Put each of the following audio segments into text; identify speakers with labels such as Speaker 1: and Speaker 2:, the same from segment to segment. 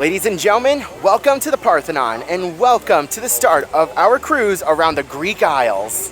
Speaker 1: Ladies and gentlemen, welcome to the Parthenon and welcome to the start of our cruise around the Greek Isles.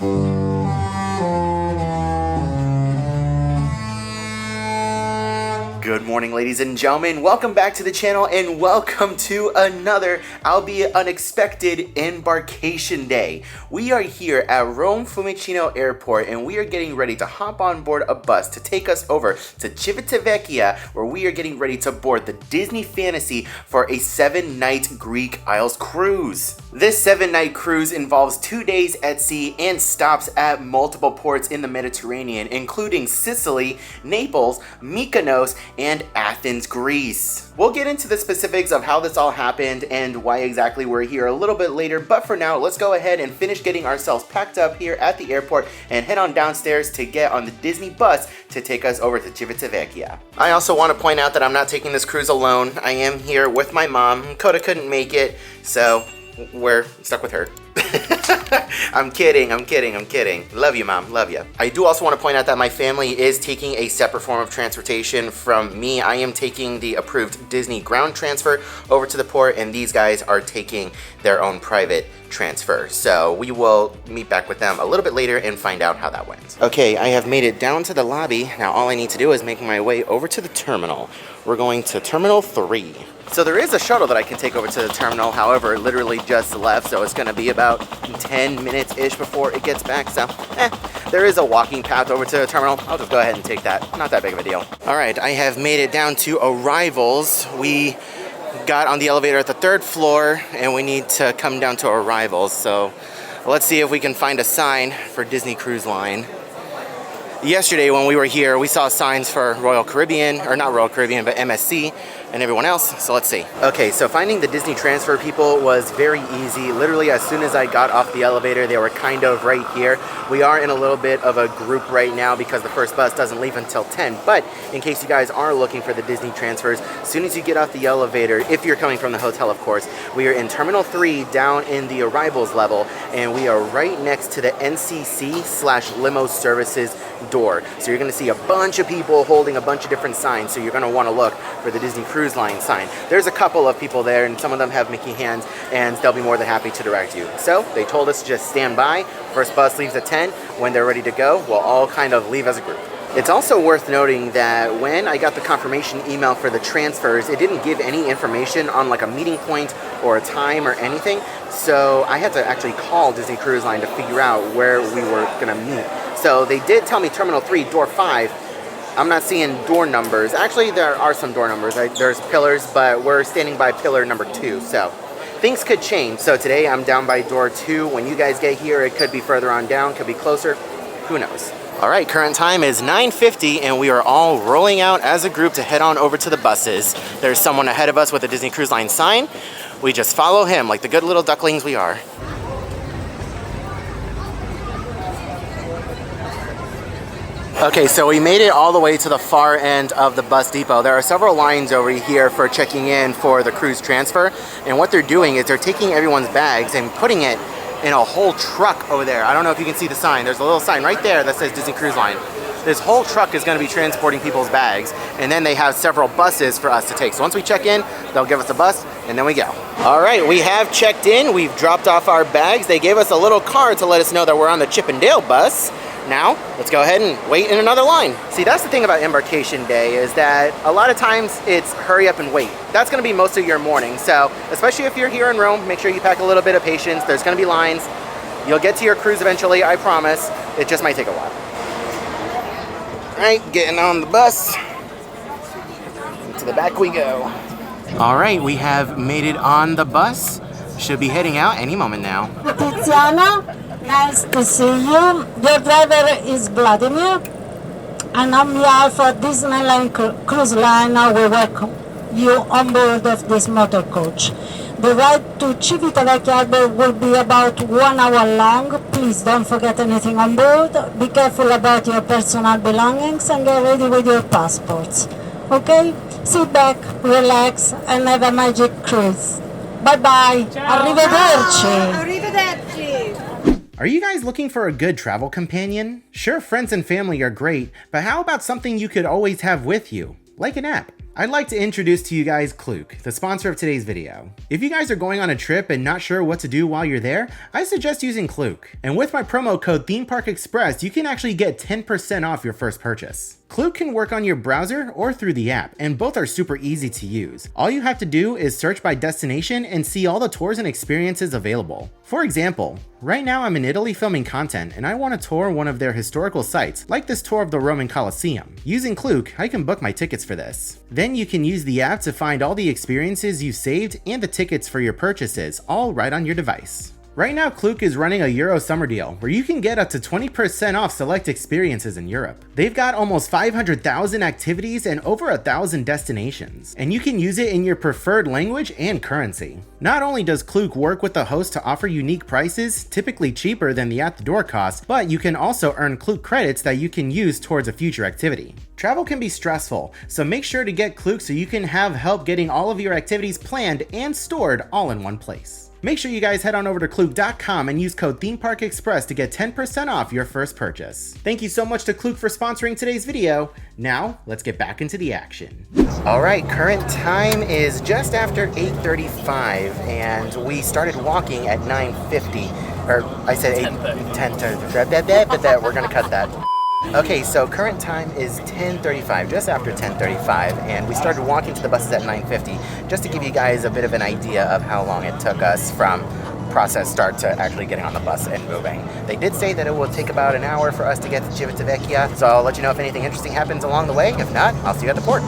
Speaker 1: Good morning, ladies and gentlemen. Welcome back to the channel and welcome to another, albeit unexpected, embarkation day. We are here at Rome Fiumicino Airport and we are getting ready to hop on board a bus to take us over to Civitavecchia, where we are getting ready to board the Disney Fantasy for a 7-night Greek Isles cruise. This 7-night cruise involves 2 days at sea and stops at multiple ports in the Mediterranean, including Sicily, Naples, Mykonos, and Athens, Greece. We'll get into the specifics of how this all happened and why exactly we're here a little bit later, but for now, let's go ahead and finish getting ourselves packed up here at the airport and head on downstairs to get on the Disney bus to take us over to Civitavecchia. I also want to point out that I'm not taking this cruise alone. I am here with my mom. Coda couldn't make it, so we're stuck with her. I'm kidding. Love you, Mom, love you. I do also want to point out that my family is taking a separate form of transportation from me. I am taking the approved Disney ground transfer over to the port, and these guys are taking their own private transfer. So we will meet back with them a little bit later and find out how that went. Okay, I have made it down to the lobby. Now all I need to do is make my way over to the terminal. We're going to Terminal 3. So there is a shuttle that I can take over to the terminal, however, it literally just left, so it's gonna be about 10 minutes-ish before it gets back, so there is a walking path over to the terminal. I'll just go ahead and take that. Not that big of a deal. All right, I have made it down to arrivals. We got on the elevator at the 3rd floor, and we need to come down to arrivals, so let's see if we can find a sign for Disney Cruise Line. Yesterday when we were here, we saw signs for Royal Caribbean, or not Royal Caribbean, but MSC and everyone else, so let's see. Okay, so finding the Disney transfer people was very easy. Literally, as soon as I got off the elevator, they were kind of right here. We are in a little bit of a group right now because the first bus doesn't leave until 10, but in case you guys are looking for the Disney transfers, as soon as you get off the elevator, if you're coming from the hotel, of course, we are in Terminal 3 down in the arrivals level, and we are right next to the NCC/limo services door. So you're gonna see a bunch of people holding a bunch of different signs, so you're gonna wanna look for the Disney Cruise Line sign. There's a couple of people there, and some of them have Mickey hands, and they'll be more than happy to direct you. So they told us to just stand by. First bus leaves at 10. When they're ready to go, we'll all kind of leave as a group. It's also worth noting that when I got the confirmation email for the transfers, it didn't give any information on like a meeting point or a time or anything. So I had to actually call Disney Cruise Line to figure out where we were gonna meet. So they did tell me Terminal 3, door 5. I'm not seeing door numbers. Actually, there are some door numbers. There's pillars, but we're standing by pillar number 2. So things could change. So today I'm down by door 2. When you guys get here, it could be further on down, could be closer. Who knows? All right, current time is 9:50 and we are all rolling out as a group to head on over to the buses. There's someone ahead of us with a Disney Cruise Line sign. We just follow him like the good little ducklings we are. Okay, so we made it all the way to the far end of the bus depot. There are several lines over here for checking in for the cruise transfer. And what they're doing is they're taking everyone's bags and putting it in a whole truck over there. I don't know if you can see the sign. There's a little sign right there that says Disney Cruise Line. This whole truck is gonna be transporting people's bags, and then they have several buses for us to take. So once we check in, they'll give us a bus, and then we go. All right, we have checked in. We've dropped off our bags. They gave us a little card to let us know that we're on the Chip and Dale bus. Now, let's go ahead and wait in another line. See, that's the thing about Embarkation Day is that a lot of times it's hurry up and wait. That's gonna be most of your morning. So, especially if you're here in Rome, make sure you pack a little bit of patience. There's gonna be lines. You'll get to your cruise eventually, I promise. It just might take a while. All right, getting on the bus. To the back we go. All right, we have made it on the bus. Should be heading out any moment now.
Speaker 2: Tiziana, nice to see you. Your driver is Vladimir, and on behalf of Disneyland Cruise Line, we welcome you on board of this motor coach. The ride to Civitavecchia Airport will be about 1 hour long. Please don't forget anything on board. Be careful about your personal belongings and get ready with your passports. Okay? Sit back, relax, and have a magic cruise. Bye-bye. Arrivederci.
Speaker 3: Arrivederci.
Speaker 1: Are you guys looking for a good travel companion? Sure, friends and family are great, but how about something you could always have with you, like an app? I'd like to introduce to you guys KLOOK, the sponsor of today's video. If you guys are going on a trip and not sure what to do while you're there, I suggest using KLOOK. And with my promo code ThemeParkExpress, you can actually get 10% off your first purchase. KLOOK can work on your browser or through the app, and both are super easy to use. All you have to do is search by destination and see all the tours and experiences available. For example, right now I'm in Italy filming content and I want to tour one of their historical sites, like this tour of the Roman Colosseum. Using KLOOK, I can book my tickets for this. Then you can use the app to find all the experiences you saved and the tickets for your purchases, all right on your device. Right now, KLOOK is running a Euro summer deal where you can get up to 20% off select experiences in Europe. They've got almost 500,000 activities and over 1,000 destinations, and you can use it in your preferred language and currency. Not only does KLOOK work with the host to offer unique prices, typically cheaper than the at-the-door cost, but you can also earn KLOOK credits that you can use towards a future activity. Travel can be stressful, so make sure to get KLOOK so you can have help getting all of your activities planned and stored all in one place. Make sure you guys head on over to KLOOK.com and use code ThemeParkExpress to get 10% off your first purchase. Thank you so much to KLOOK for sponsoring today's video. Now, let's get back into the action. All right, current time is just after 8:35, and we started walking at 9:50. Or I said 10:30. We're gonna cut that. Okay, so current time is 10:35, just after 10:35, and we started walking to the buses at 9:50, just to give you guys a bit of an idea of how long it took us from process start to actually getting on the bus and moving. They did say that it will take about an hour for us to get to Civitavecchia, so I'll let you know if anything interesting happens along the way. If not, I'll see you at the port.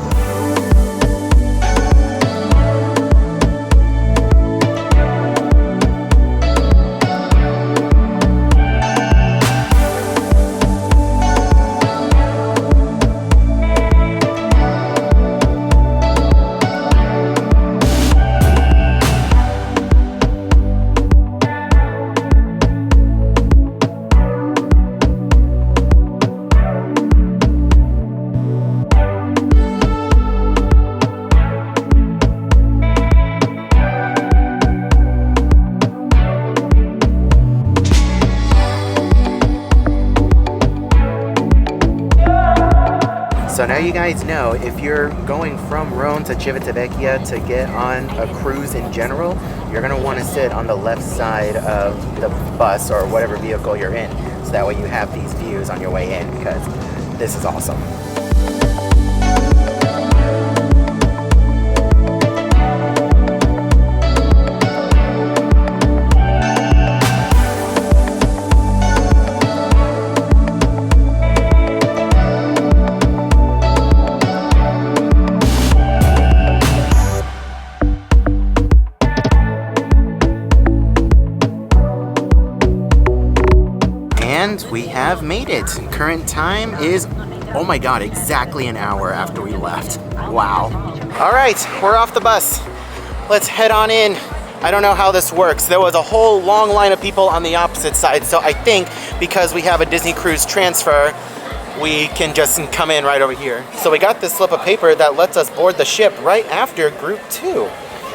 Speaker 1: So now you guys know, if you're going from Rome to Civitavecchia to get on a cruise in general, you're going to want to sit on the left side of the bus or whatever vehicle you're in, so that way you have these views on your way in, because this is awesome. And we have made it. Current time is, oh my god, exactly an hour after we left. Wow. All right, we're off the bus. Let's head on in. I don't know how this works. There was a whole long line of people on the opposite side, so I think because we have a Disney Cruise transfer, we can just come in right over here. So we got this slip of paper that lets us board the ship right after Group 2.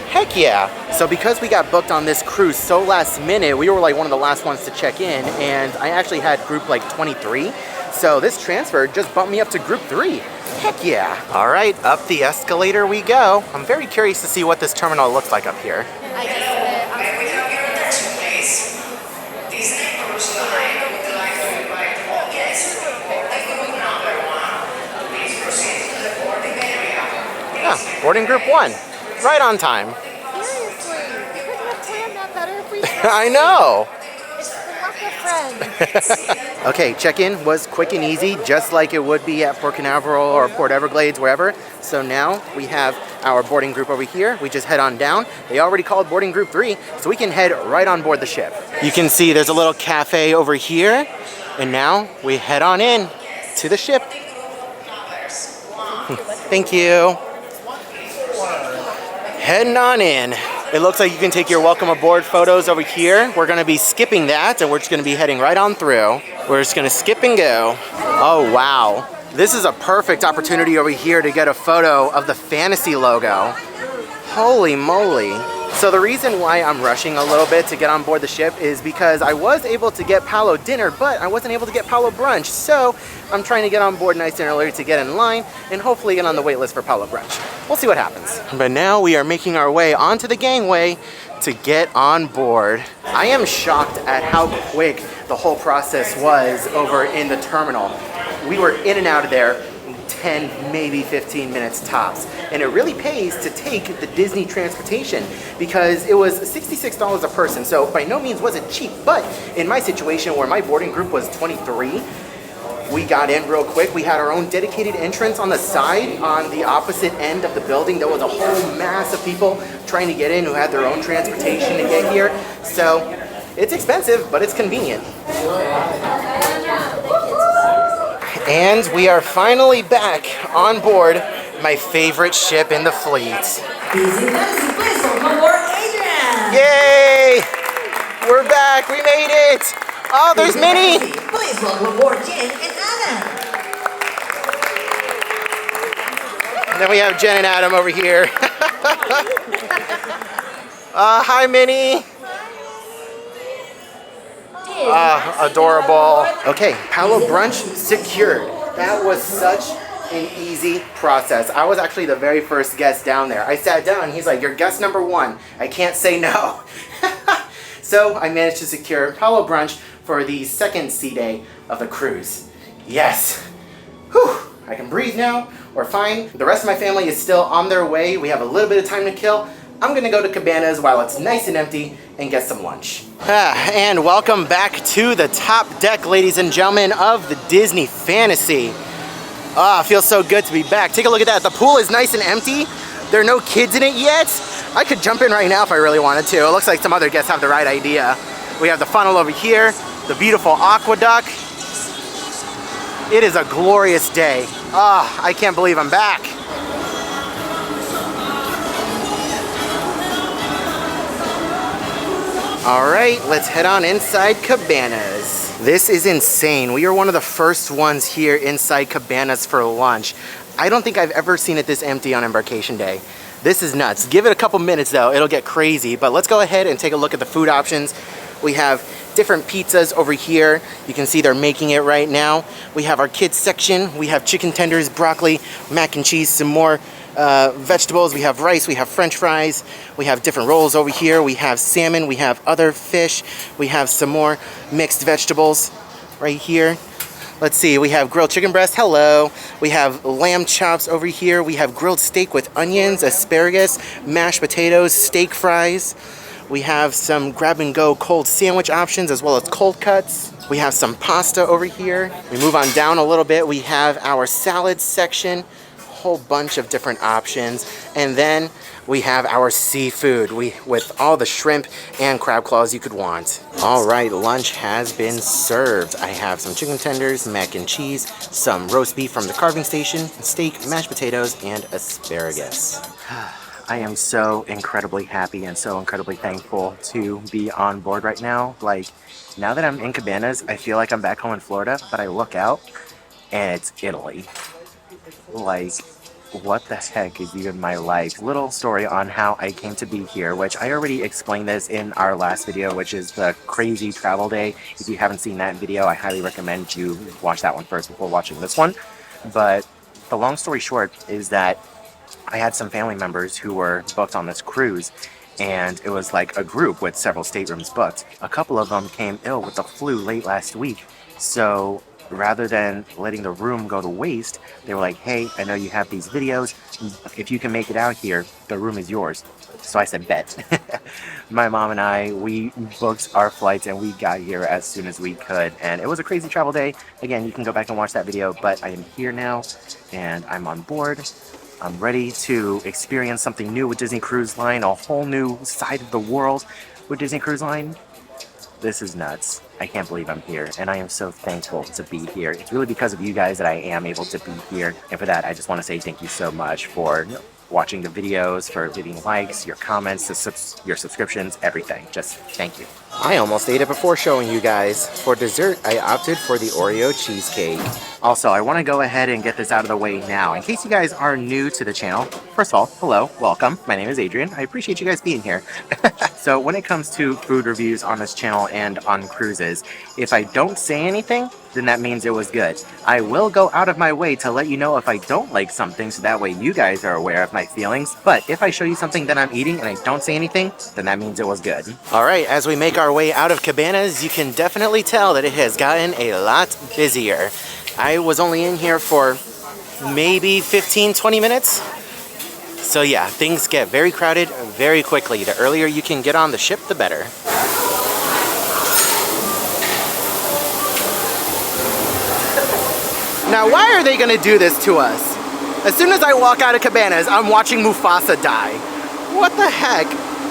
Speaker 1: Heck yeah. So because we got booked on this cruise so last minute, we were like one of the last ones to check in, and I actually had group like 23. So this transfer just bumped me up to Group 3. Heck yeah. All right, up the escalator we go. I'm very curious to see what this terminal looks like up here. Yeah, boarding Group 1. Right on time.
Speaker 3: Seriously, you couldn't have planned that better if we
Speaker 1: I know.
Speaker 3: It's the luck of friends.
Speaker 1: Okay, check-in was quick and easy, just like it would be at Port Canaveral or Port Everglades, wherever. So now we have our boarding group over here. We just head on down. They already called boarding group 3, so we can head right on board the ship. You can see there's a little cafe over here, and now we head on in to the ship. Thank you. Heading on in. It looks like you can take your welcome aboard photos over here. We're gonna be skipping that, and we're just gonna be heading right on through. We're just gonna skip and go. Oh wow. This is a perfect opportunity over here to get a photo of the Fantasy logo. Holy moly. So the reason why I'm rushing a little bit to get on board the ship is because I was able to get Palo dinner, but I wasn't able to get Palo brunch. So I'm trying to get on board nice and early to get in line and hopefully get on the wait list for Palo brunch. we'll see what happens. But now we are making our way onto the gangway to get on board. I am shocked at how quick the whole process was over in the terminal. We were in and out of there in 10, maybe 15 minutes tops. And it really pays to take the Disney transportation because it was $66 a person. So by no means was it cheap, but in my situation where my boarding group was 23, we got in real quick. We had our own dedicated entrance on the side on the opposite end of the building. There was a whole mass of people trying to get in who had their own transportation to get here. So it's expensive, but it's convenient. And we are finally back on board my favorite ship in the fleet. Yay! We're back, we made it! Oh, there's Minnie!
Speaker 4: Please welcome aboard Jen and Adam.
Speaker 1: And then we have Jen and Adam over here. Hi, Minnie. Adorable. Okay, Palo Brunch secured. That was such an easy process. I was actually the very first guest down there. I sat down and he's like, "You're guest number 1. I can't say no." So I managed to secure Palo Brunch for the second sea day of the cruise. Yes. Whew. I can breathe now. We're fine. The rest of my family is still on their way. We have a little bit of time to kill. I'm gonna go to Cabanas while it's nice and empty and get some lunch. And welcome back to the top deck, ladies and gentlemen, of the Disney Fantasy. It feels so good to be back. Take a look at that. The pool is nice and empty. There are no kids in it yet. I could jump in right now if I really wanted to. It looks like some other guests have the right idea. We have the funnel over here, the beautiful aqueduct. It is a glorious day. I can't believe I'm back. All right, let's head on inside Cabanas. This is insane. We are one of the first ones here inside Cabanas for lunch. I don't think I've ever seen it this empty on Embarkation Day. This is nuts. Give it a couple minutes though, it'll get crazy. But let's go ahead and take a look at the food options. We have different pizzas over here. You can see they're making it right now. We have our kids section. We have chicken tenders, broccoli, mac and cheese, some more vegetables. We have rice, we have french fries. We have different rolls over here. We have salmon, we have other fish. We have some more mixed vegetables right here. Let's see, we have grilled chicken breast, hello. We have lamb chops over here. We have grilled steak with onions, asparagus, mashed potatoes, steak fries. We have some grab and go cold sandwich options as well as cold cuts. We have some pasta over here. We move on down a little bit. We have our salad section, whole bunch of different options. And then we have our seafood with all the shrimp and crab claws you could want. All right, lunch has been served. I have some chicken tenders, mac and cheese, some roast beef from the carving station, steak, mashed potatoes, and asparagus. I am so incredibly happy and so incredibly thankful to be on board right now. Like, now that I'm in Cabanas, I feel like I'm back home in Florida, but I look out and it's Italy. Like, what the heck is even my life? Little story on how I came to be here, which I already explained this in our last video, which is the crazy travel day. If you haven't seen that video, I highly recommend you watch that one first before watching this one. But the long story short is that I had some family members who were booked on this cruise, and it was like a group with several staterooms booked. A couple of them came ill with the flu late last week, so rather than letting the room go to waste, they were like, "Hey, I know you have these videos. If you can make it out here, the room is yours." So I said, bet. My mom and I, we booked our flights and we got here as soon as we could. And it was a crazy travel day. Again, you can go back and watch that video, but I am here now and I'm on board. I'm ready to experience something new with Disney Cruise Line, a whole new side of the world with Disney Cruise Line. This is nuts. I can't believe I'm here, and I am so thankful to be here. It's really because of you guys that I am able to be here, and for that, I just want to say thank you so much for watching the videos, for leaving likes, your comments, your subscriptions, everything. Just thank you. I almost ate it before showing you guys. For dessert, I opted for the Oreo cheesecake. Also, I want to go ahead and get this out of the way now. In case you guys are new to the channel, first of all, hello, welcome. My name is Adrian. I appreciate you guys being here. So when it comes to food reviews on this channel and on cruises, if I don't say anything, then that means it was good. I will go out of my way to let you know if I don't like something, so that way you guys are aware of my feelings. But if I show you something that I'm eating and I don't say anything, then that means it was good. All right, as we make our way out of Cabanas, you can definitely tell that it has gotten a lot busier. I was only in here for maybe 15-20 minutes. So yeah, things get very crowded very quickly. The earlier you can get on the ship, the better. Now, why are they gonna do this to us? As soon as I walk out of Cabanas, I'm watching Mufasa die. What the heck?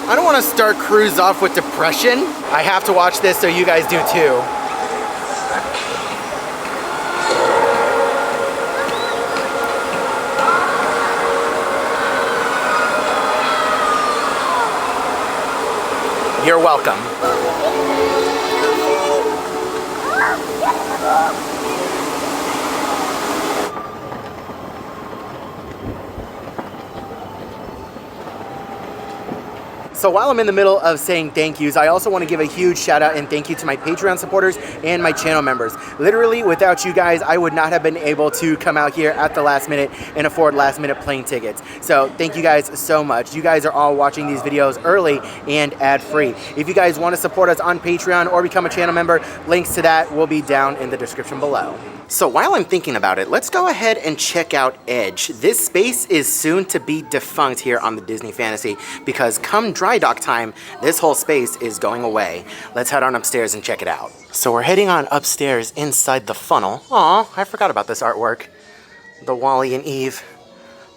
Speaker 1: I don't want to start cruise off with depression. I have to watch this so you guys do too. You're welcome. So while I'm in the middle of saying thank yous, I also want to give a huge shout out and thank you to my Patreon supporters and my channel members. Literally, without you guys, I would not have been able to come out here at the last minute and afford last minute plane tickets. So thank you guys so much. You guys are all watching these videos early and ad free. If you guys want to support us on Patreon or become a channel member, links to that will be down in the description below. So while I'm thinking about it, let's go ahead and check out Edge. This space is soon to be defunct here on the Disney Fantasy because come dry dock time, this whole space is going away. Let's head on upstairs and check it out. So we're heading on upstairs inside the funnel. Aw, I forgot about this artwork. The Wally and Eve.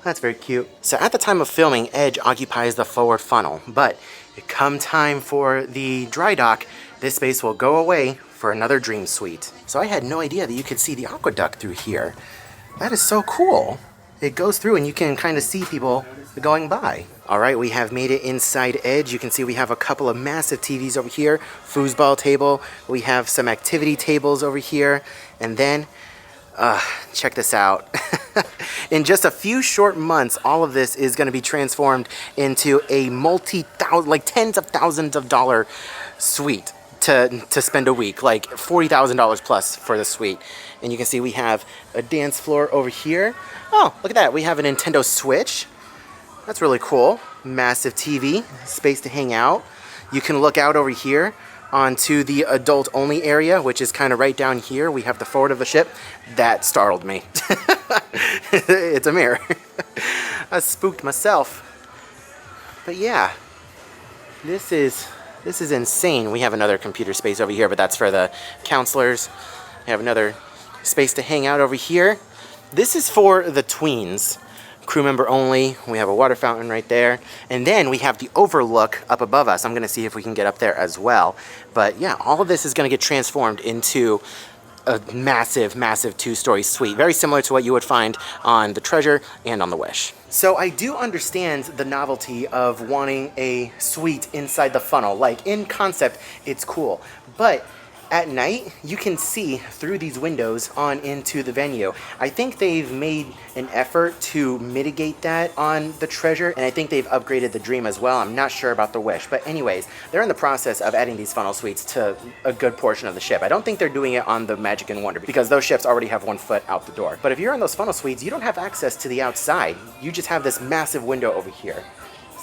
Speaker 1: That's very cute. So at the time of filming, Edge occupies the forward funnel, but come time for the dry dock, this space will go away for another dream suite. So I had no idea that you could see the aqueduct through here. That is so cool. It goes through and you can kind of see people going by. All right, we have made it inside Edge. You can see we have a couple of massive TVs over here, foosball table. We have some activity tables over here. And then, check this out. In just a few short months, all of this is gonna be transformed into a like tens of thousands of dollar suite to spend a week, like $40,000 plus for the suite. And you can see we have a dance floor over here. Oh, look at that. We have a Nintendo Switch. That's really cool. Massive TV, space to hang out. You can look out over here onto the adult only area, which is kind of right down here. We have the forward of the ship. That startled me. It's a mirror. I spooked myself. But yeah, this is insane. We have another computer space over here, but that's for the counselors. We have another space to hang out over here. This is for the tweens, crew member only. We have a water fountain right there. And then we have the Overlook up above us. I'm gonna see if we can get up there as well. But yeah, all of this is gonna get transformed into a massive, massive two-story suite, very similar to what you would find on the Treasure and on the Wish. So I do understand the novelty of wanting a suite inside the funnel. Like, in concept, it's cool. But at night, you can see through these windows on into the venue. I think they've made an effort to mitigate that on the Treasure, and I think they've upgraded the Dream as well. I'm not sure about the Wish, but anyways, they're in the process of adding these funnel suites to a good portion of the ship. I don't think they're doing it on the Magic and Wonder because those ships already have one foot out the door. But if you're in those funnel suites, you don't have access to the outside. You just have this massive window over here.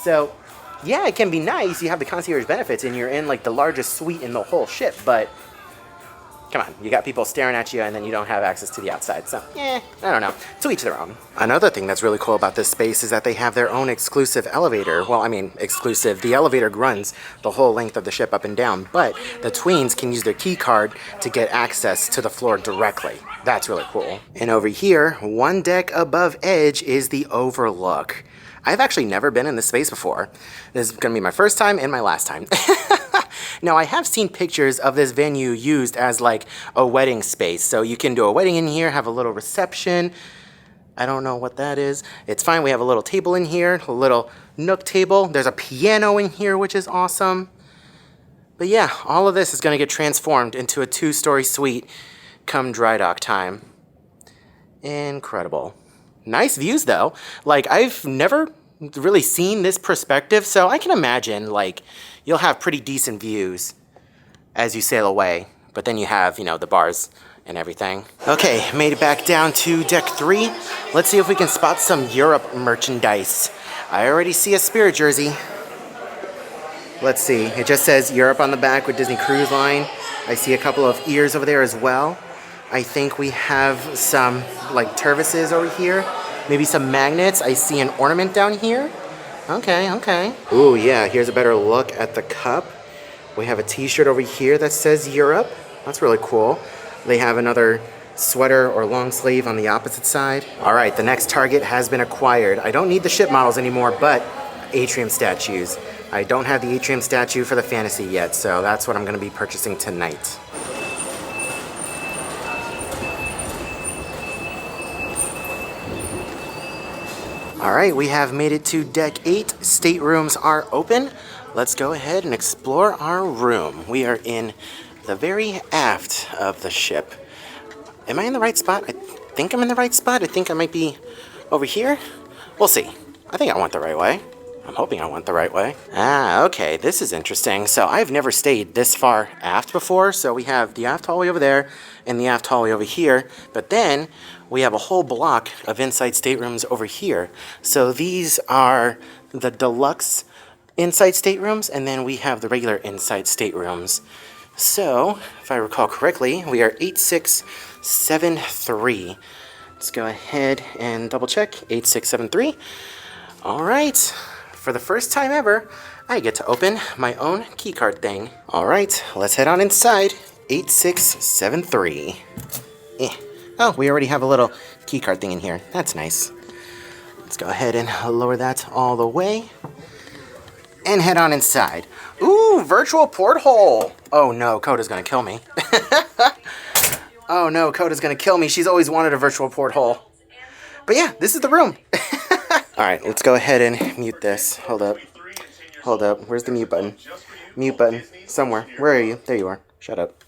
Speaker 1: So yeah, it can be nice. You have the concierge benefits and you're in like the largest suite in the whole ship, but come on, you got people staring at you and then you don't have access to the outside. So, I don't know. To each their own. Another thing that's really cool about this space is that they have their own exclusive elevator. Well, I mean, exclusive. The elevator runs the whole length of the ship up and down, but the tweens can use their key card to get access to the floor directly. That's really cool. And over here, one deck above Edge is the Overlook. I've actually never been in this space before. This is gonna be my first time and my last time. Now, I have seen pictures of this venue used as like a wedding space. So you can do a wedding in here, have a little reception. I don't know what that is. It's fine. We have a little table in here, a little nook table. There's a piano in here, which is awesome. But yeah, all of this is going to get transformed into a two-story suite come dry dock time. Incredible. Nice views, though. Like, I've never really seen this perspective, so I can imagine, like, you'll have pretty decent views as you sail away. But then you have, you know, the bars and everything. Okay, made it back down to deck 3. Let's see if we can spot some Europe merchandise. I already see a Spirit jersey. Let's see, it just says Europe on the back with Disney Cruise Line. I see a couple of ears over there as well. I think we have some, like, Tervises over here. Maybe some magnets. I see an ornament down here. Okay, okay. Ooh, yeah, here's a better look at the cup. We have a t-shirt over here that says Europe. That's really cool. They have another sweater or long sleeve on the opposite side. All right, the next target has been acquired. I don't need the ship models anymore, but atrium statues. I don't have the atrium statue for the fantasy yet, so that's what I'm gonna be purchasing tonight. All right, we have made it to deck 8. Staterooms are open. Let's go ahead and explore our room. We are in the very aft of the ship. Am I in the right spot? I think I'm in the right spot. I think I might be over here. We'll see. I think I went the right way. I'm hoping I went the right way. Ah, okay, this is interesting. So I've never stayed this far aft before. So we have the aft hallway over there and the aft hallway over here. But then we have a whole block of inside staterooms over here. So these are the deluxe inside staterooms, and then we have the regular inside staterooms. So, if I recall correctly, we are 8673. Let's go ahead and double check. 8673. All right. For the first time ever, I get to open my own keycard thing. All right, let's head on inside. 8673. Oh, we already have a little keycard thing in here. That's nice. Let's go ahead and lower that all the way. And head on inside. Ooh, virtual porthole. Oh no, Coda's gonna kill me. Oh no, Coda's gonna kill me. She's always wanted a virtual porthole. But yeah, this is the room. All right, let's go ahead and mute this. Hold up. Hold up. Where's the mute button? Mute button. Somewhere. Where are you? There you are. Shut up.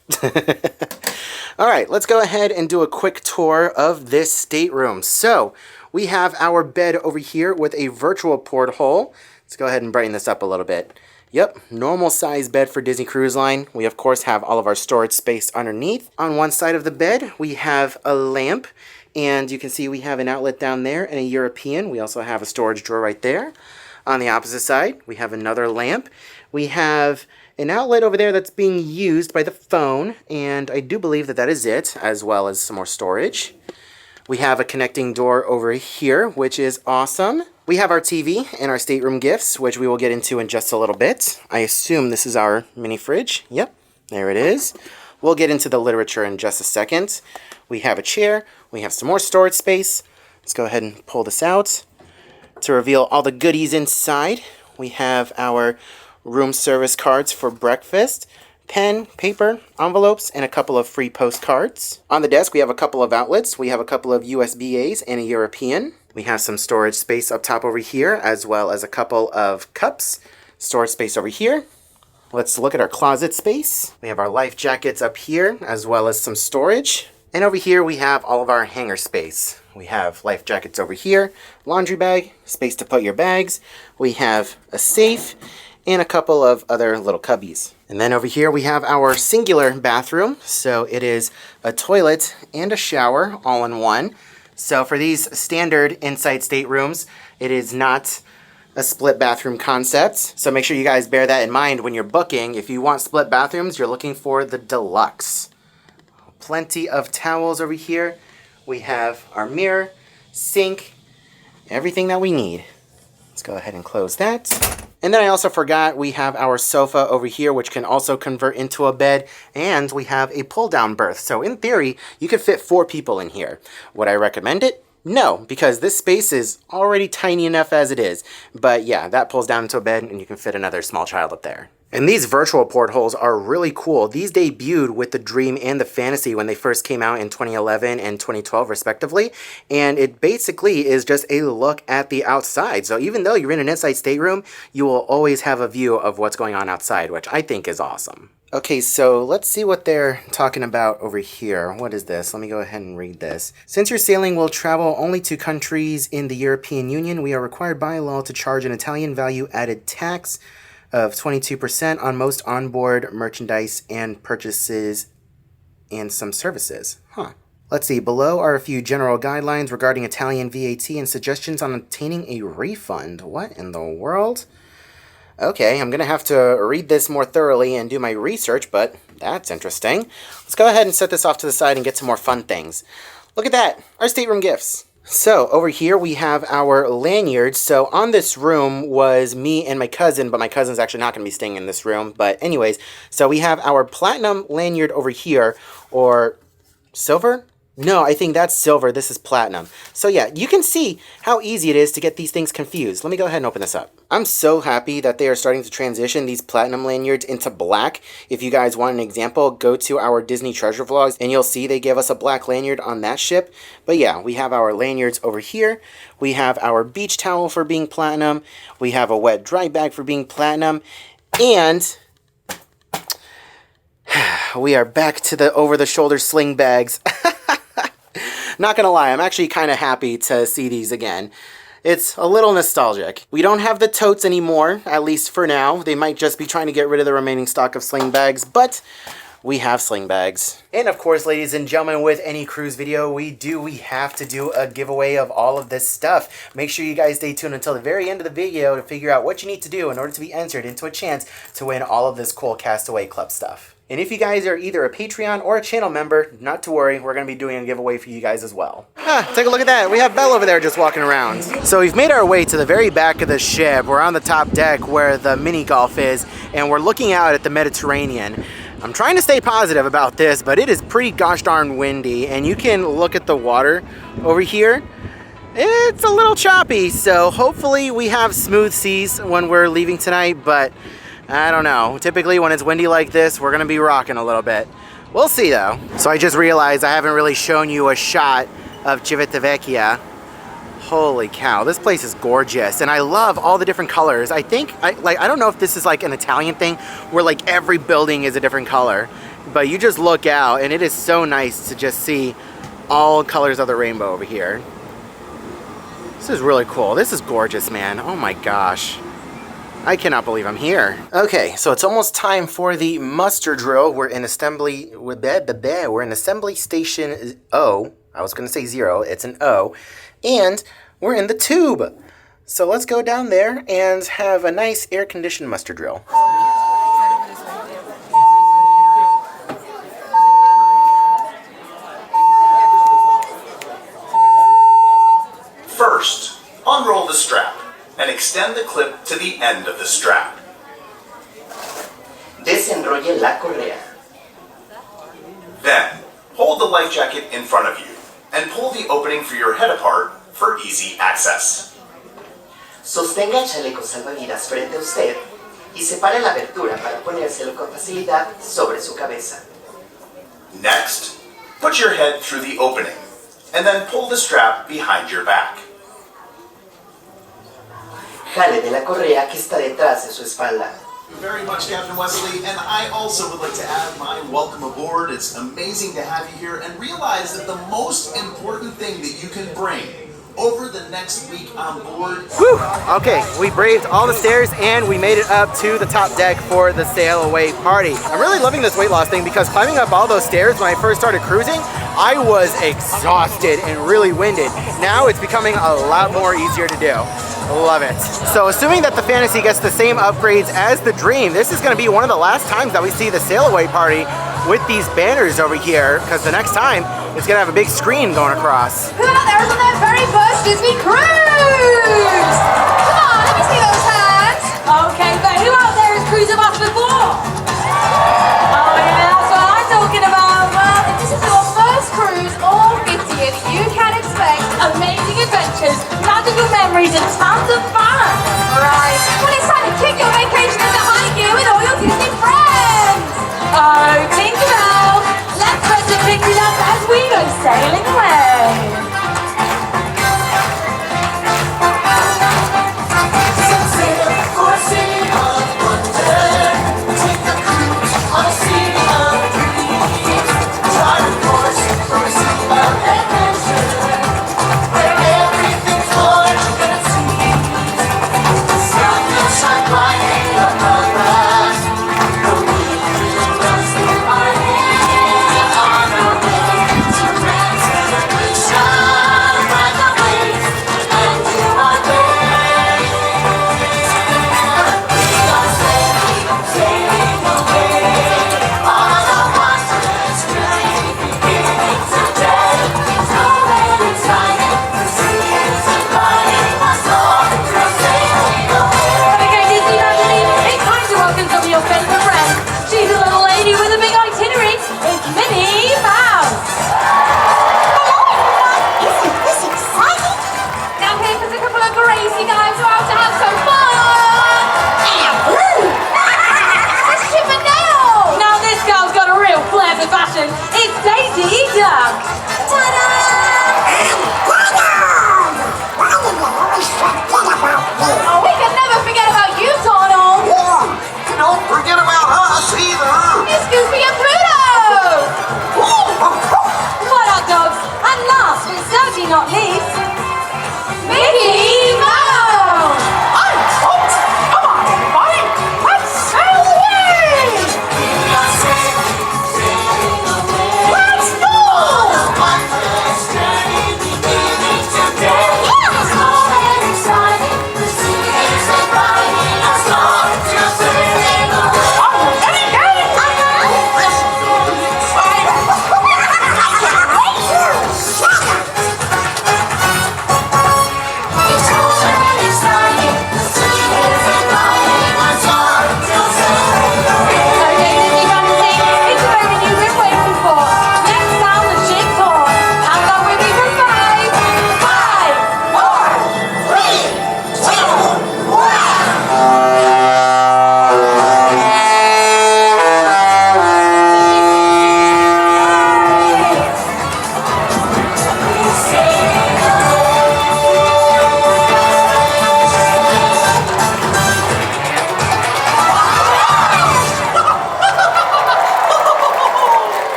Speaker 1: All right, let's go ahead and do a quick tour of this stateroom. So we have our bed over here with a virtual porthole. Let's go ahead and brighten this up a little bit. Yep, normal size bed for Disney Cruise Line. We of course have all of our storage space underneath. On one side of the bed, we have a lamp, and you can see we have an outlet down there and a European. We also have a storage drawer right there. On the opposite side, we have another lamp. We have an outlet over there that's being used by the phone, and I do believe that that is it, as well as some more storage. We have a connecting door over here, which is awesome. We have our TV and our stateroom gifts, which we will get into in just a little bit. I assume this is our mini fridge. Yep, there it is. We'll get into the literature in just a second. We have a chair. We have some more storage space. Let's go ahead and pull this out to reveal all the goodies inside. We have our room service cards for breakfast, pen, paper, envelopes, and a couple of free postcards. On the desk, we have a couple of outlets. We have a couple of USB-As and a European. We have some storage space up top over here, as well as a couple of cups. Storage space over here. Let's look at our closet space. We have our life jackets up here, as well as some storage. And over here, we have all of our hanger space. We have life jackets over here, laundry bag, space to put your bags. We have a safe, and a couple of other little cubbies. And then over here we have our singular bathroom. So it is a toilet and a shower all in one. So for these standard inside staterooms, it is not a split bathroom concept. So make sure you guys bear that in mind when you're booking. If you want split bathrooms, you're looking for the deluxe. Plenty of towels over here. We have our mirror, sink, everything that we need. Let's go ahead and close that. And then I also forgot we have our sofa over here, which can also convert into a bed, and we have a pull-down berth. So in theory, you could fit 4 people in here. Would I recommend it? No, because this space is already tiny enough as it is. But yeah, that pulls down into a bed, and you can fit another small child up there. And these virtual portholes are really cool. These debuted with the Dream and the Fantasy when they first came out in 2011 and 2012 respectively. And it basically is just a look at the outside. So even though you're in an inside stateroom, you will always have a view of what's going on outside, which I think is awesome. Okay, so let's see what they're talking about over here. What is this? Let me go ahead and read this. Since your sailing will travel only to countries in the European Union, we are required by law to charge an Italian value-added tax of 22% on most onboard merchandise and purchases and some services. Let's see. Below are a few general guidelines regarding Italian VAT and suggestions on obtaining a refund. What in the world? Okay, I'm going to have to read this more thoroughly and do my research, but that's interesting. Let's go ahead and set this off to the side and get some more fun things. Look at that, our stateroom gifts. So over here we have our lanyards. So on this room was me and my cousin, but my cousin's actually not going to be staying in this room. But anyways, so we have our platinum lanyard over here, or silver? No, I think that's silver. This is platinum. So yeah, you can see how easy it is to get these things confused. Let me go ahead and open this up. I'm so happy that they are starting to transition these platinum lanyards into black. If you guys want an example, go to our Disney Treasure Vlogs and you'll see they give us a black lanyard on that ship. But yeah, we have our lanyards over here. We have our beach towel for being platinum. We have a wet dry bag for being platinum. And we are back to the over-the-shoulder sling bags. Not gonna lie, I'm actually kind of happy to see these again. It's a little nostalgic. We don't have the totes anymore, at least for now. They might just be trying to get rid of the remaining stock of sling bags, but we have sling bags. And of course, ladies and gentlemen, with any cruise video we have to do a giveaway of all of this stuff. Make sure you guys stay tuned until the very end of the video to figure out what you need to do in order to be entered into a chance to win all of this cool Castaway Club stuff. And if you guys are either a Patreon or a channel member, not to worry, we're going to be doing a giveaway for you guys as well. Take a look at that. We have Belle over there just walking around. So we've made our way to the very back of the ship. We're on the top deck where the mini golf is, and we're looking out at the Mediterranean. I'm trying to stay positive about this, but it is pretty gosh darn windy, and you can look at the water over here. It's a little choppy, so hopefully we have smooth seas when we're leaving tonight, but I don't know. Typically when it's windy like this, we're gonna be rocking a little bit. We'll see though. So I just realized I haven't really shown you a shot of Civitavecchia. Holy cow, this place is gorgeous. And I love all the different colors. I think, I don't know if this is like an Italian thing where like every building is a different color, but you just look out and it is so nice to just see all colors of the rainbow over here. This is really cool. This is gorgeous, man. Oh my gosh. I cannot believe I'm here. Okay, so it's almost time for the muster drill. We're in assembly station O. I was gonna say 0, it's an O. And we're in the tube. So let's go down there and have a nice air-conditioned muster drill.
Speaker 5: First, unroll the strap and extend the clip to the end of the strap.
Speaker 1: Desenrolle la correa.
Speaker 5: Then, hold the life jacket in front of you and pull the opening for your head apart for easy access.
Speaker 1: Sostenga el chaleco salvavidas frente a usted y separe la abertura para ponérselo con facilidad sobre su cabeza.
Speaker 5: Next, put your head through the opening and then pull the strap behind your back.
Speaker 1: Jale de la correa que está detrás de su espalda.
Speaker 5: Very much, Captain Wesley, and I also would like to add my welcome aboard. It's amazing to have you here and realize that the most important thing that you can bring over the next week on board.
Speaker 1: Woo! Okay, we braved all the stairs and we made it up to the top deck for the sail away party. I'm really loving this weight loss thing because climbing up all those stairs when I first started cruising, I was exhausted and really winded. Now it's becoming a lot more easier to do. Love it. So assuming that the Fantasy gets the same upgrades as the Dream, this is going to be one of the last times that we see the sail away party with these banners over here, because the next time it's going to have a big screen going across.
Speaker 3: Who out there is on their very first Disney cruise? Come on, let me see those hands. Okay, but who out there has cruised with us before? Oh yeah, that's what I'm talking about. Well, if this is your first cruise or 50th, you can expect amazing adventures, magical memories, and tons of fun. Right. Well, it's time to kick your vacation into high gear with all your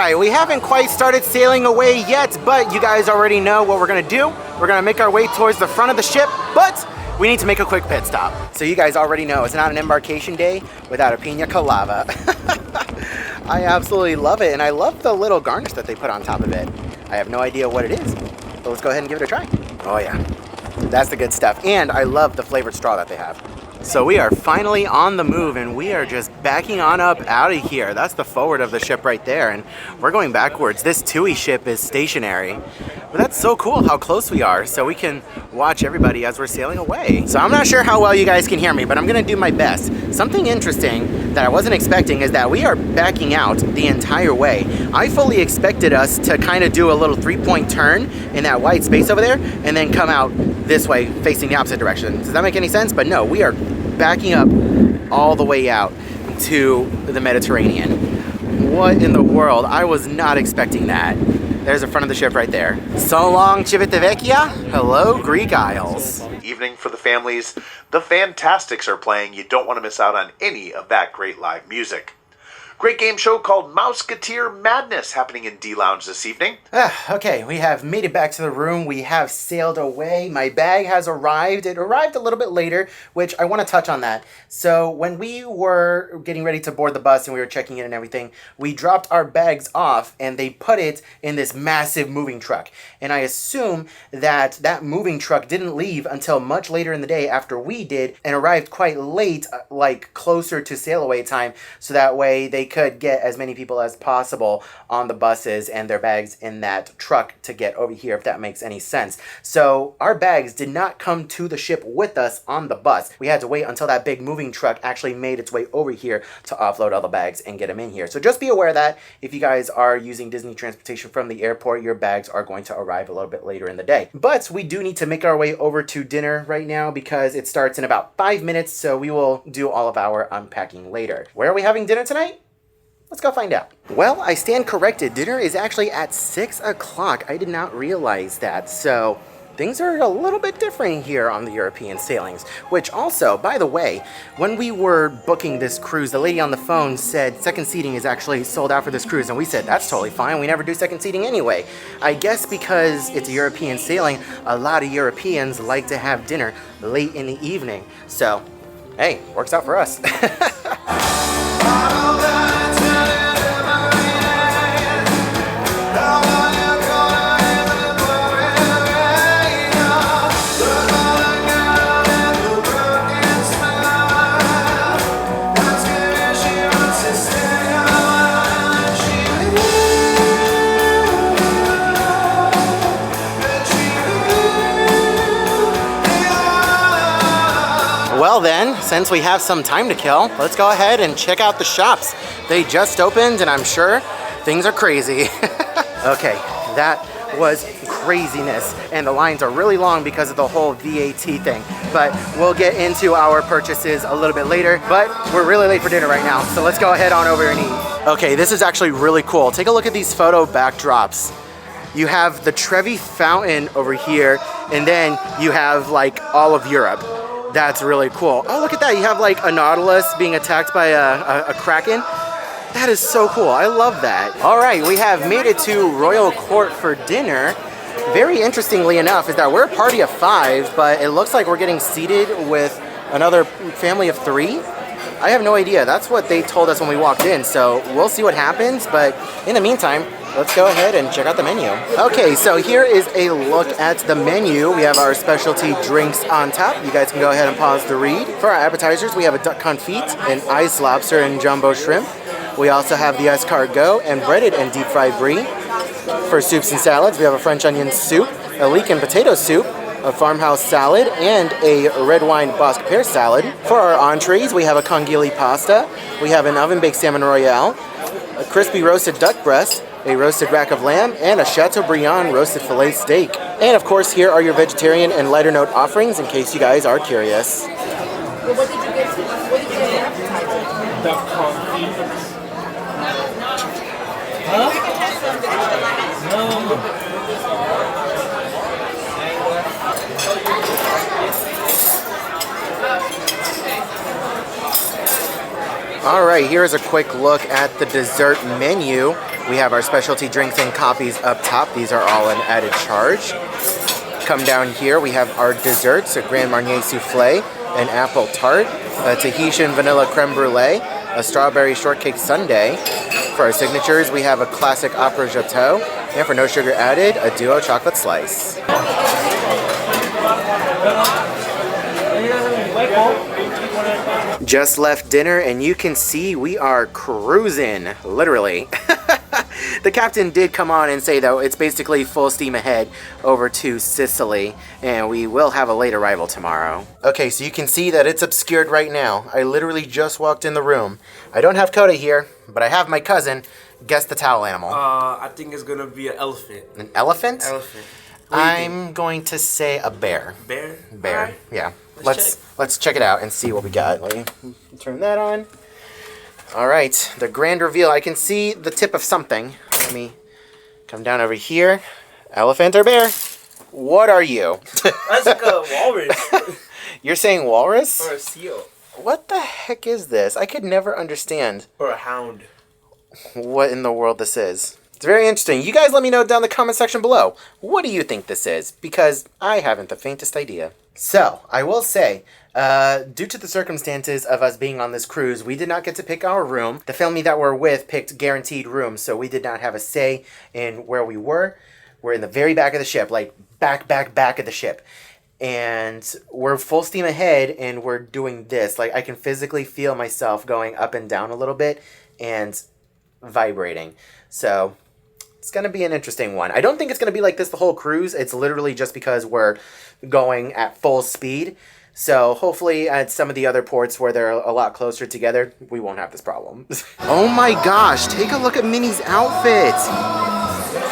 Speaker 1: right, we haven't quite started sailing away yet, but you guys already know what we're gonna do. We're gonna make our way towards the front of the ship, but we need to make a quick pit stop. So you guys already know it's not an embarkation day without a pina colada. I absolutely love it, and I love the little garnish that they put on top of it. I have no idea what it is, but let's go ahead and give it a try. Oh yeah, that's the good stuff. And I love the flavored straw that they have. So we are finally on the move, and we are just backing on up out of here. That's the forward of the ship right there, and we're going backwards. This TUI ship is stationary, but that's so cool how close we are, so we can watch everybody as we're sailing away. So I'm not sure how well you guys can hear me, but I'm gonna do my best. Something interesting that I wasn't expecting is that we are backing out the entire way. I fully expected us to kind of do a little 3-point turn in that white space over there, and then come out this way facing the opposite direction. Does that make any sense? But no, we are backing up all the way out to the Mediterranean. What in the world? I was not expecting that. There's the front of the ship right there. So long, Civitavecchia. Hello, Greek Isles.
Speaker 6: Evening for the families. The Fantastics are playing. You don't want to miss out on any of that great live music. Great game show called Mouseketeer Madness happening in D-Lounge this evening.
Speaker 1: Okay, we have made it back to the room. We have sailed away. My bag has arrived. It arrived a little bit later, which I want to touch on that. So when we were getting ready to board the bus and we were checking in and everything, we dropped our bags off and they put it in this massive moving truck. And I assume that that moving truck didn't leave until much later in the day after we did, and arrived quite late, like closer to sail away time, so that way they could get as many people as possible on the buses and their bags in that truck to get over here, if that makes any sense. So our bags did not come to the ship with us on the bus. We had to wait until that big moving truck actually made its way over here to offload all the bags and get them in here. So just be aware that if you guys are using Disney transportation from the airport, your bags are going to arrive a little bit later in the day. But we do need to make our way over to dinner right now because it starts in about 5 minutes, so we will do all of our unpacking later. Where are we having dinner tonight? Let's go find out. Well, I stand corrected. Dinner is actually at 6 o'clock. I did not realize that. So things are a little bit different here on the European sailings, which also, by the way, when we were booking this cruise, the lady on the phone said second seating is actually sold out for this cruise. And we said, that's totally fine. We never do second seating anyway. I guess because it's a European sailing, a lot of Europeans like to have dinner late in the evening. So, hey, works out for us. Well then, since we have some time to kill, let's go ahead and check out the shops. They just opened and I'm sure things are crazy. Okay, that was craziness. And the lines are really long because of the whole VAT thing. But we'll get into our purchases a little bit later. But we're really late for dinner right now, so let's go ahead on over and eat. Okay, this is actually really cool. Take a look at these photo backdrops. You have the Trevi Fountain over here, and then you have like all of Europe. That's really cool. Oh, look at that. You have like a Nautilus being attacked by a Kraken. That is so cool. I love that. All right, we have made it to Royal Court for dinner. Very interestingly enough is that we're a party of 5, but it looks like we're getting seated with another family of 3. I have no idea. That's what they told us when we walked in, so we'll see what happens. But in the meantime, let's go ahead and check out the menu. Okay, so here is a look at the menu. We have our specialty drinks on top. You guys can go ahead and pause to read. For our appetizers, we have a duck confit, an ice lobster, and jumbo shrimp. We also have the escargot and breaded and deep fried brie. For soups and salads, we have a French onion soup, a leek and potato soup, a farmhouse salad, and a red wine Basque pear salad. For our entrees, we have a congili pasta. We have an oven-baked salmon royale, a crispy roasted duck breast, a roasted rack of lamb, and a Chateaubriand roasted filet steak. And of course, here are your vegetarian and lighter note offerings in case you guys are curious.
Speaker 3: Well, what did you get? What did you get an appetizer?
Speaker 7: Duck confit.
Speaker 1: All right, here's a quick look at the dessert menu. We have our specialty drinks and coffees up top. These are all an added charge. Come down here, we have our desserts, a Grand Marnier souffle, an apple tart, a Tahitian vanilla creme brulee, a strawberry shortcake sundae. For our signatures, we have a classic opera gâteau, and for no sugar added, a duo chocolate slice. Just left dinner and you can see we are cruising, literally. The captain did come on and say, though, it's basically full steam ahead over to Sicily, and we will have a late arrival tomorrow. Okay, so you can see that it's obscured right now. I literally just walked in the room. I don't have Coda here, but I have my cousin. Guess the towel animal.
Speaker 7: I think it's gonna be an elephant.
Speaker 1: An elephant?
Speaker 7: Elephant.
Speaker 1: I'm going to say a bear.
Speaker 7: Bear?
Speaker 1: Bear,
Speaker 7: Alright.
Speaker 1: yeah. Let's check it out and see what we got. Let me turn that on. All right, the grand reveal. I can see the tip of something. Let me come down over here. Elephant or bear? What are you?
Speaker 7: That's like a walrus.
Speaker 1: You're saying walrus?
Speaker 7: Or a seal.
Speaker 1: What the heck is this? I could never understand
Speaker 7: Or a hound.
Speaker 1: what in the world this is. It's very interesting. You guys let me know down in the comment section below. What do you think this is? Because I haven't the faintest idea. So, I will say, due to the circumstances of us being on this cruise, we did not get to pick our room. The family that we're with picked guaranteed rooms, so we did not have a say in where we were. We're in the very back of the ship, like back of the ship. And we're full steam ahead, and we're doing this. Like, I can physically feel myself going up and down a little bit and vibrating. So, it's going to be an interesting one. I don't think it's going to be like this the whole cruise. It's literally just because we're going at full speed. So hopefully at some of the other ports where they're a lot closer together, we won't have this problem. Oh my gosh, take a look at Minnie's outfit.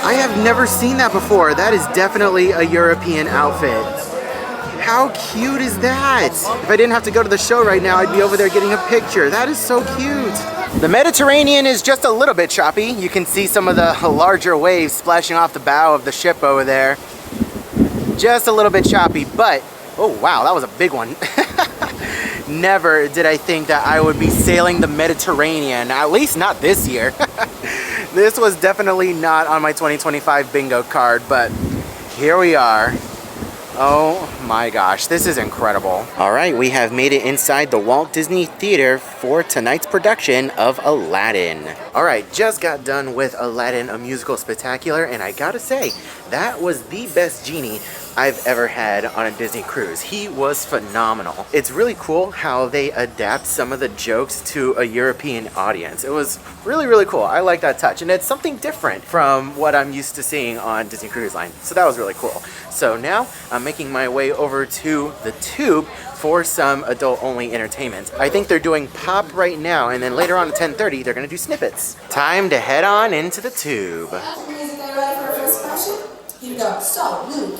Speaker 1: I have never seen that before. That is definitely a European outfit. How cute is that? If I didn't have to go to the show right now, I'd be over there getting a picture. That is so cute. The Mediterranean is just a little bit choppy. You can see some of the larger waves splashing off the bow of the ship over there. Just a little bit choppy, but oh wow, that was a big one. Never did I think that I would be sailing the Mediterranean, at least not this year. This was definitely not on my 2025 bingo card, but here we are. Oh my gosh, this is incredible. All right, we have made it inside the Walt Disney Theater for tonight's production of Aladdin. All right, just got done with Aladdin, a musical spectacular, and I gotta say, that was the best genie I've ever had on a Disney cruise. He was phenomenal. It's really cool how they adapt some of the jokes to a European audience. It was really, really cool. I like that touch, and it's something different from what I'm used to seeing on Disney Cruise Line. So that was really cool. So now I'm making my way over to the Tube for some adult-only entertainment. I think they're doing Pop right now, and then later on at 10:30, they're gonna do Snippets. Time to head on into the Tube.
Speaker 8: Music, are you ready for our first question? Here we go. So, Luke,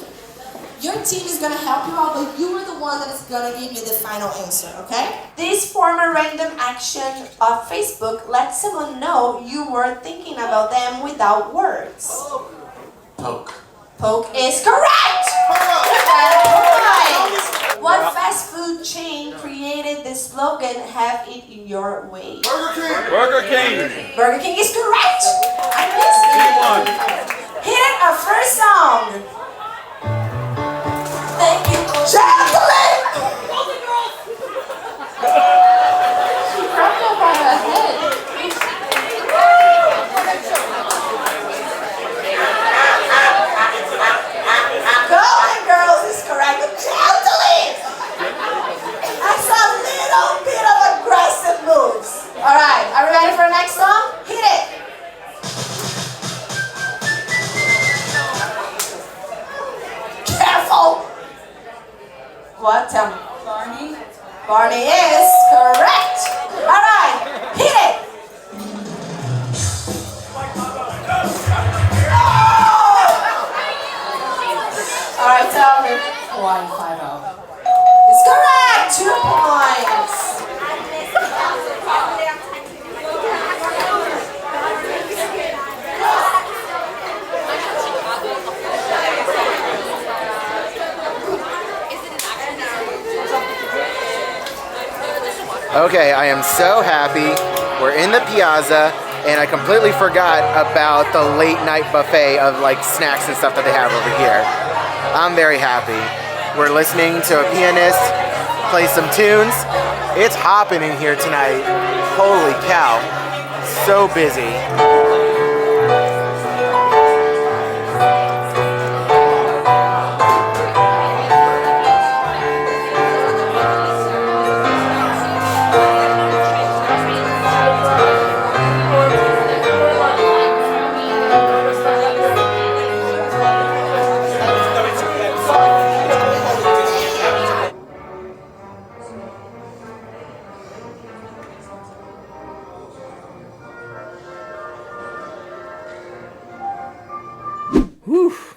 Speaker 8: your team is going to help you out, but you are the one that is going to give you the final answer, okay? This form a random action on Facebook lets someone know you were thinking about them without words.
Speaker 5: Poke.
Speaker 8: Poke is correct! Right. What fast food chain created the slogan, "Have it in your way"?
Speaker 7: Burger King.
Speaker 8: Burger King is correct! I missed it. Hit it, our first song. Thank you. Gentlemen! She broke up on her head. Golden Girls is correct. Gentlemen! That's a little bit of aggressive moves. Alright, are we ready for the next song? Hit it! Careful!
Speaker 1: Okay, I am so happy. We're in the piazza, and I completely forgot about the late night buffet of like snacks and stuff that they have over here. I'm very happy. We're listening to a pianist play some tunes. It's hopping in here tonight. Holy cow. So busy.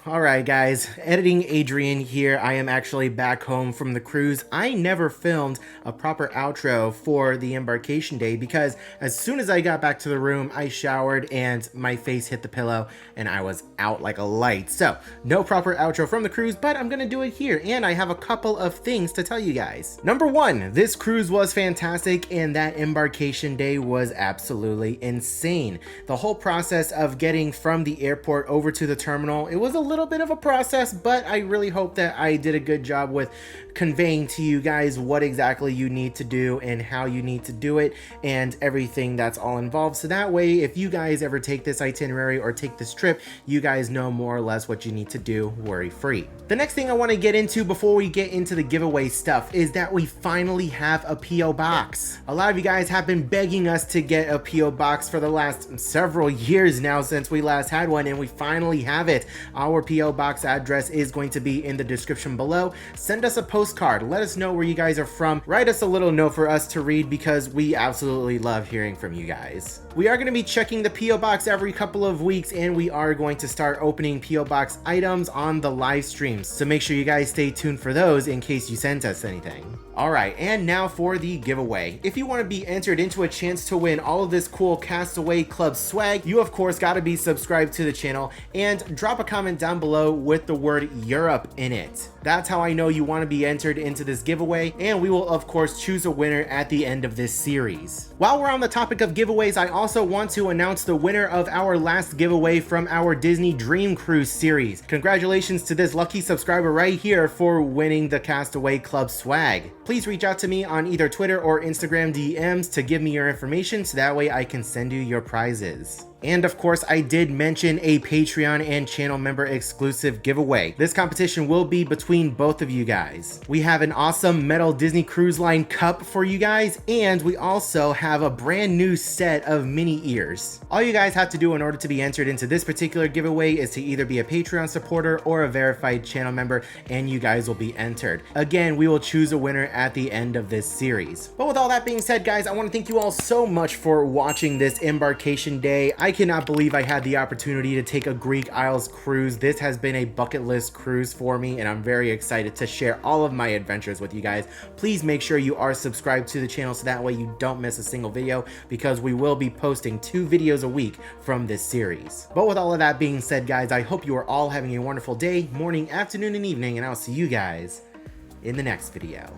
Speaker 1: Alright guys, editing Adrian here. I am actually back home from the cruise. I never filmed a proper outro for the embarkation day because as soon as I got back to the room, I showered and my face hit the pillow and I was out like a light. So, no proper outro from the cruise, but I'm gonna do it here and I have a couple of things to tell you guys. Number one, this cruise was fantastic and that embarkation day was absolutely insane. The whole process of getting from the airport over to the terminal, it was a little bit of a process, but I really hope that I did a good job with conveying to you guys what exactly you need to do and how you need to do it and everything that's all involved. So that way, if you guys ever take this itinerary or take this trip, you guys know more or less what you need to do worry-free. The next thing I want to get into before we get into the giveaway stuff is that we finally have a P.O. box. A lot of you guys have been begging us to get a P.O. box for the last several years now since we last had one, and we finally have it. Our P.O. box address is going to be in the description below. Send us a postcard. Let us know where you guys are from. Write us a little note for us to read because we absolutely love hearing from you guys. We are going to be checking the P.O. box every couple of weeks, and we are going to start opening P.O. box items on the live streams. So make sure you guys stay tuned for those in case you sent us anything. Alright, and now for the giveaway. If you want to be entered into a chance to win all of this cool Castaway Club swag, you of course got to be subscribed to the channel and drop a comment down below with the word Europe in it. That's how I know you want to be entered into this giveaway, and we will of course choose a winner at the end of this series. While we're on the topic of giveaways, I also want to announce the winner of our last giveaway from our Disney Dream Cruise series. Congratulations to this lucky subscriber right here for winning the Castaway Club swag. Please reach out to me on either Twitter or Instagram DMs to give me your information so that way I can send you your prizes. And of course, I did mention a Patreon and channel member exclusive giveaway. This competition will be between both of you guys. We have an awesome metal Disney Cruise Line cup for you guys, and we also have a brand new set of mini ears. All you guys have to do in order to be entered into this particular giveaway is to either be a Patreon supporter or a verified channel member, and you guys will be entered. Again, we will choose a winner at the end of this series. But with all that being said, guys, I want to thank you all so much for watching this embarkation day. I cannot believe I had the opportunity to take a Greek Isles cruise. This has been a bucket list cruise for me, and I'm very excited to share all of my adventures with you guys. Please make sure you are subscribed to the channel so that way you don't miss a single video, because we will be posting 2 videos a week from this series. But with all of that being said, guys, I hope you are all having a wonderful day, morning, afternoon, and evening, and I'll see you guys in the next video.